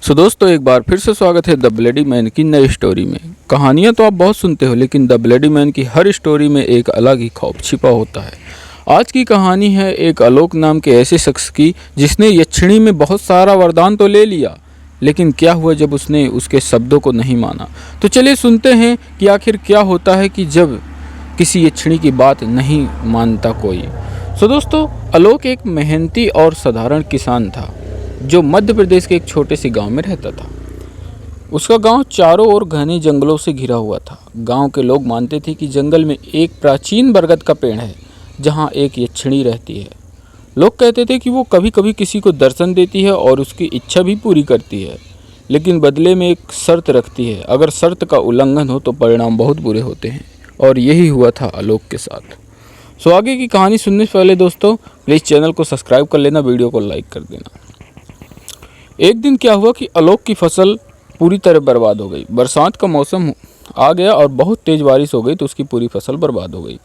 सो दोस्तों एक बार फिर से स्वागत है द ब्लडी मैन की नई स्टोरी में। कहानियाँ तो आप बहुत सुनते हो, लेकिन द ब्लडी मैन की हर स्टोरी में एक अलग ही खौफ छिपा होता है। आज की कहानी है एक आलोक नाम के ऐसे शख्स की जिसने यक्षिणी में बहुत सारा वरदान तो ले लिया, लेकिन क्या हुआ जब उसने उसके शब्दों को नहीं माना। तो चलिए सुनते हैं कि आखिर क्या होता है कि जब किसी यक्षिणी की बात नहीं मानता कोई। सो दोस्तों, आलोक एक मेहनती और साधारण किसान था जो मध्य प्रदेश के एक छोटे से गांव में रहता था। उसका गांव चारों ओर घने जंगलों से घिरा हुआ था। गांव के लोग मानते थे कि जंगल में एक प्राचीन बरगद का पेड़ है जहां एक यक्षिणी रहती है। लोग कहते थे कि वो कभी कभी किसी को दर्शन देती है और उसकी इच्छा भी पूरी करती है, लेकिन बदले में एक शर्त रखती है। अगर शर्त का उल्लंघन हो तो परिणाम बहुत बुरे होते हैं, और यही हुआ था आलोक के साथ। सो आगे की कहानी सुनने से पहले दोस्तों प्लीज़ चैनल को सब्सक्राइब कर लेना, वीडियो को लाइक कर देना। एक दिन क्या हुआ कि आलोक की फसल पूरी तरह बर्बाद हो गई। बरसात का मौसम आ गया और बहुत तेज़ बारिश हो गई तो उसकी पूरी फसल बर्बाद हो गई।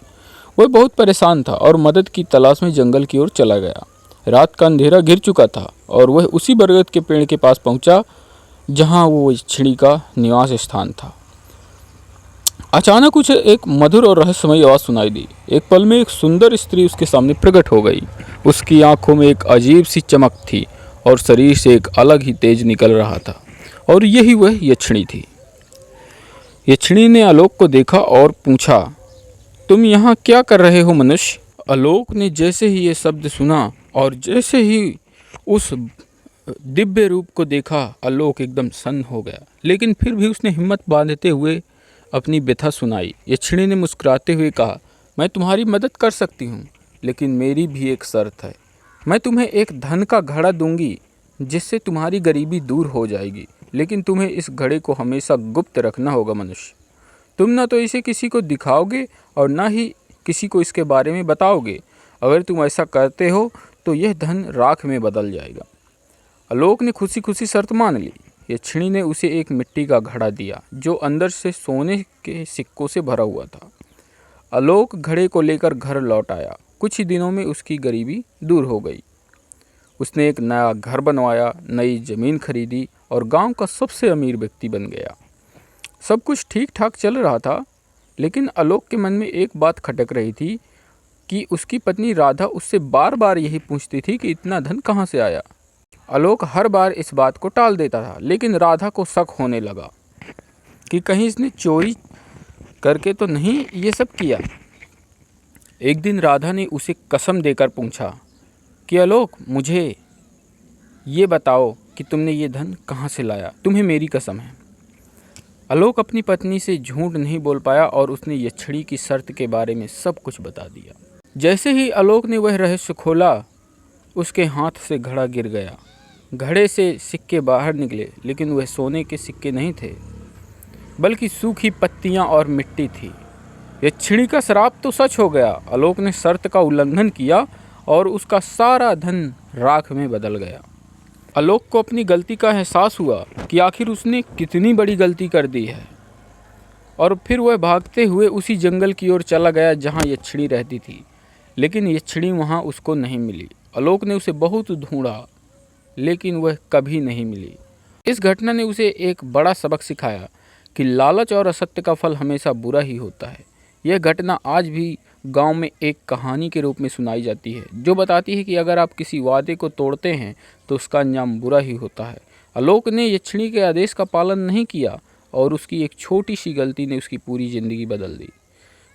वह बहुत परेशान था और मदद की तलाश में जंगल की ओर चला गया। रात का अंधेरा घिर चुका था और वह उसी बरगद के पेड़ के पास पहुंचा जहां वो यक्षिणी का निवास स्थान था। अचानक उसे एक मधुर और रहस्यमयी आवाज़ सुनाई दी। एक पल में एक सुंदर स्त्री उसके सामने प्रकट हो गई। उसकी आंखों में एक अजीब सी चमक थी और शरीर से एक अलग ही तेज निकल रहा था, और यही वह यक्षिणी थी। यक्षिणी ने आलोक को देखा और पूछा, तुम यहाँ क्या कर रहे हो मनुष्य? आलोक ने जैसे ही ये शब्द सुना और जैसे ही उस दिव्य रूप को देखा, आलोक एकदम सन्न हो गया। लेकिन फिर भी उसने हिम्मत बांधते हुए अपनी व्यथा सुनाई। यक्षिणी ने मुस्कुराते हुए कहा, मैं तुम्हारी मदद कर सकती हूँ, लेकिन मेरी भी एक शर्त है। मैं तुम्हें एक धन का घड़ा दूंगी जिससे तुम्हारी गरीबी दूर हो जाएगी, लेकिन तुम्हें इस घड़े को हमेशा गुप्त रखना होगा मनुष्य। तुम ना तो इसे किसी को दिखाओगे और ना ही किसी को इसके बारे में बताओगे। अगर तुम ऐसा करते हो तो यह धन राख में बदल जाएगा। आलोक ने खुशी खुशी शर्त मान ली। यक्षिणी ने उसे एक मिट्टी का घड़ा दिया जो अंदर से सोने के सिक्कों से भरा हुआ था। आलोक घड़े को लेकर घर लौट आया। कुछ ही दिनों में उसकी गरीबी दूर हो गई। उसने एक नया घर बनवाया, नई ज़मीन खरीदी और गांव का सबसे अमीर व्यक्ति बन गया। सब कुछ ठीक ठाक चल रहा था, लेकिन आलोक के मन में एक बात खटक रही थी कि उसकी पत्नी राधा उससे बार बार यही पूछती थी कि इतना धन कहाँ से आया। आलोक हर बार इस बात को टाल देता था, लेकिन राधा को शक होने लगा कि कहीं इसने चोरी करके तो नहीं ये सब किया। एक दिन राधा ने उसे कसम देकर पूछा कि आलोक, मुझे ये बताओ कि तुमने ये धन कहाँ से लाया, तुम्हें मेरी कसम है। आलोक अपनी पत्नी से झूठ नहीं बोल पाया और उसने यक्षिणी की शर्त के बारे में सब कुछ बता दिया। जैसे ही आलोक ने वह रहस्य खोला, उसके हाथ से घड़ा गिर गया। घड़े से सिक्के बाहर निकले, लेकिन वह सोने के सिक्के नहीं थे, बल्कि सूखी पत्तियाँ और मिट्टी थी। यक्षिणी का श्राप तो सच हो गया। आलोक ने शर्त का उल्लंघन किया और उसका सारा धन राख में बदल गया। आलोक को अपनी गलती का एहसास हुआ कि आखिर उसने कितनी बड़ी गलती कर दी है, और फिर वह भागते हुए उसी जंगल की ओर चला गया जहां यक्षिणी रहती थी। लेकिन यक्षिणी वहां उसको नहीं मिली। आलोक ने उसे बहुत ढूंढा, लेकिन वह कभी नहीं मिली। इस घटना ने उसे एक बड़ा सबक सिखाया कि लालच और असत्य का फल हमेशा बुरा ही होता है। यह घटना आज भी गांव में एक कहानी के रूप में सुनाई जाती है, जो बताती है कि अगर आप किसी वादे को तोड़ते हैं तो उसका अंजाम बुरा ही होता है। आलोक ने यक्षिणी के आदेश का पालन नहीं किया और उसकी एक छोटी सी गलती ने उसकी पूरी ज़िंदगी बदल दी।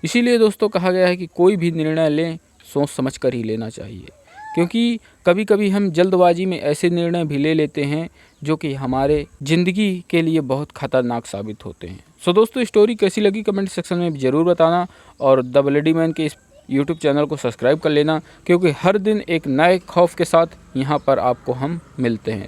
इसीलिए दोस्तों कहा गया है कि कोई भी निर्णय लें सोच समझ कर ही लेना चाहिए, क्योंकि कभी कभी हम जल्दबाजी में ऐसे निर्णय भी ले लेते हैं जो कि हमारे ज़िंदगी के लिए बहुत ख़तरनाक साबित होते हैं। सो दोस्तों, स्टोरी कैसी लगी कमेंट सेक्शन में ज़रूर बताना, और द ब्लडी मैन के इस यूट्यूब चैनल को सब्सक्राइब कर लेना, क्योंकि हर दिन एक नए खौफ के साथ यहाँ पर आपको हम मिलते हैं।